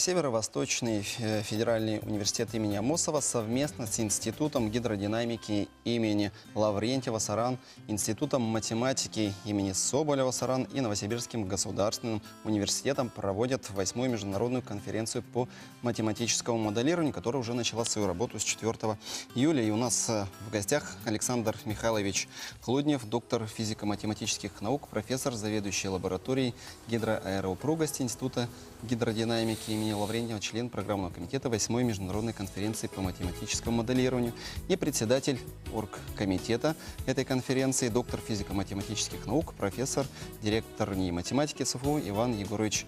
Северо-Восточный федеральный университет имени Амосова совместно с Институтом гидродинамики имени Лаврентьева-Саран, Институтом математики имени Соболева-Саран и Новосибирским государственным университетом проводят 8-ю международную конференцию по математическому моделированию, которая уже начала свою работу с 4 июля. И у нас в гостях Александр Михайлович Хлуднев, доктор физико-математических наук, профессор, заведующий лабораторией гидроаэроупругости Института гидродинамики имени Лаврентьева, член программного комитета 8-й международной конференции по математическому моделированию и председатель оргкомитета этой конференции, доктор физико-математических наук, профессор, директор НИИ математики СФУ Иван Егорович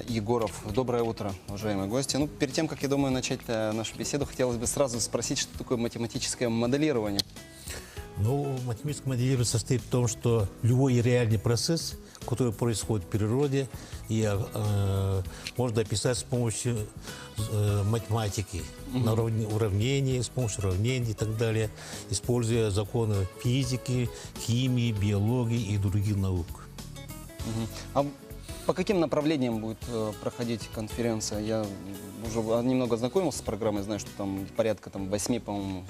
Егоров. Доброе утро, уважаемые гости. Ну, перед тем, как, я думаю, начать нашу беседу, хотелось бы сразу спросить, что такое математическое моделирование? Ну, математическое моделирование состоит в том, что любой реальный процесс, который происходит в природе, можно описать с помощью математики, уравнений, с помощью уравнений и так далее, используя законы физики, химии, биологии и других наук. А по каким направлениям будет проходить конференция? Я уже немного ознакомился с программой, знаю, что там порядка 8, по-моему,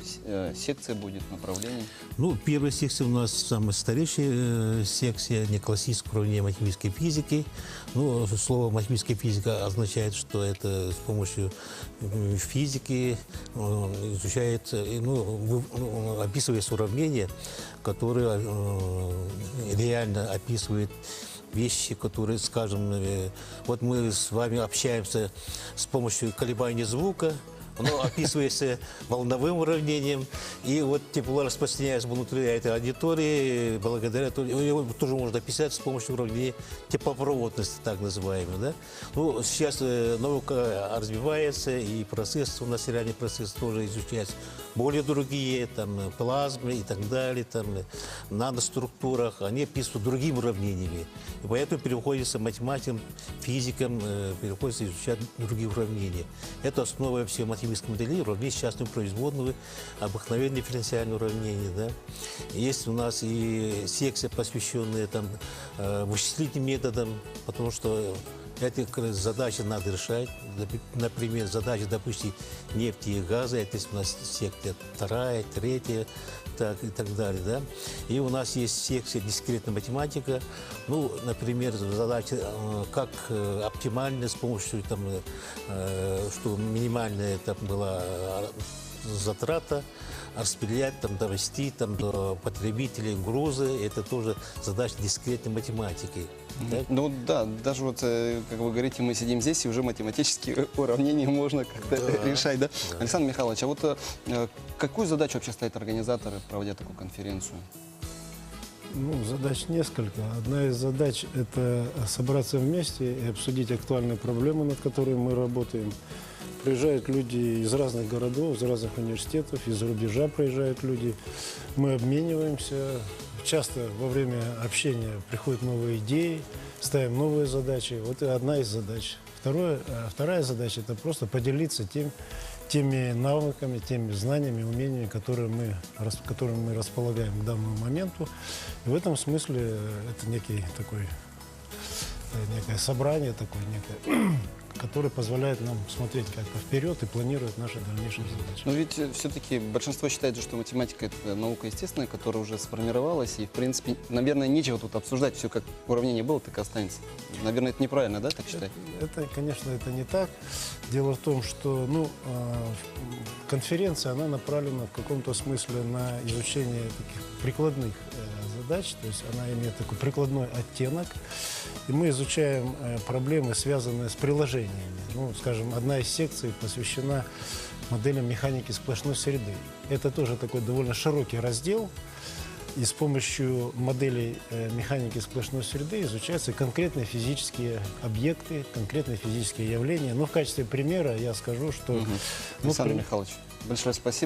секций будет, направлений. Ну, первая секция у нас самая старейшая секция, не классическое уравнение математической физики. Ну, слово математическая физика означает, что это с помощью физики изучается, описывается уравнение, которое реально описывает вещи, которые, скажем, вот мы с вами общаемся с помощью колебания звука, оно описывается волновым уравнением, и вот тепло распространяется внутри этой аудитории, благодаря его тоже можно описать с помощью уравнения теплопроводности, так называемой. Да? Ну, сейчас наука развивается, и процесс, у нас реальный процесс тоже изучается. Более другие, там, плазмы и так далее, там, наноструктурах, они описывают другими уравнениями. И поэтому переходится математикам, физикам, переходится изучать другие уравнения. Это основа всего математического моделирования, уравнения частного производного, обыкновенные дифференциальные уравнения. Да? Есть у нас и секция, посвященная вычислительным методам, потому что эти задачи надо решать. Например, задачи, допустим, нефти и газа, это у нас секция 2, 3, и так далее. Да? И у нас есть секция дискретная математика. Ну, например, задача, как оптимально с помощью, что минимальная была затрата, распределять, довести до потребителей грузы. Это тоже задача дискретной математики. Так? Ну да, даже вот, как вы говорите, мы сидим здесь, и уже математические уравнения можно как-то решать, да? Да? Александр Михайлович, а вот какую задачу вообще ставят организаторы, проводя такую конференцию? Ну, задач несколько. Одна из задач – это собраться вместе и обсудить актуальные проблемы, над которыми мы работаем. Приезжают люди из разных городов, из разных университетов, из-за рубежа приезжают люди. Мы обмениваемся. Часто во время общения приходят новые идеи, ставим новые задачи. Вот и одна из задач. Вторая задача – это просто поделиться теми навыками, теми знаниями, умениями, которыми мы располагаем к данному моменту. И в этом смысле это некое собрание, которое позволяет нам смотреть как-то вперед и планировать наши дальнейшие задачи. Но ведь все-таки большинство считает, что математика – это наука естественная, которая уже сформировалась, и, в принципе, наверное, нечего тут обсуждать, все как уравнение было, так и останется. Наверное, это неправильно, да, так считать? Конечно, это не так. Дело в том, что конференция, она направлена в каком-то смысле на изучение таких прикладных задач, то есть она имеет такой прикладной оттенок. И мы изучаем проблемы, связанные с приложениями. Ну, скажем, одна из секций посвящена моделям механики сплошной среды. Это тоже такой довольно широкий раздел. И с помощью моделей механики сплошной среды изучаются конкретные физические объекты, конкретные физические явления. Но в качестве примера я скажу, что... Александр Михайлович, большое спасибо.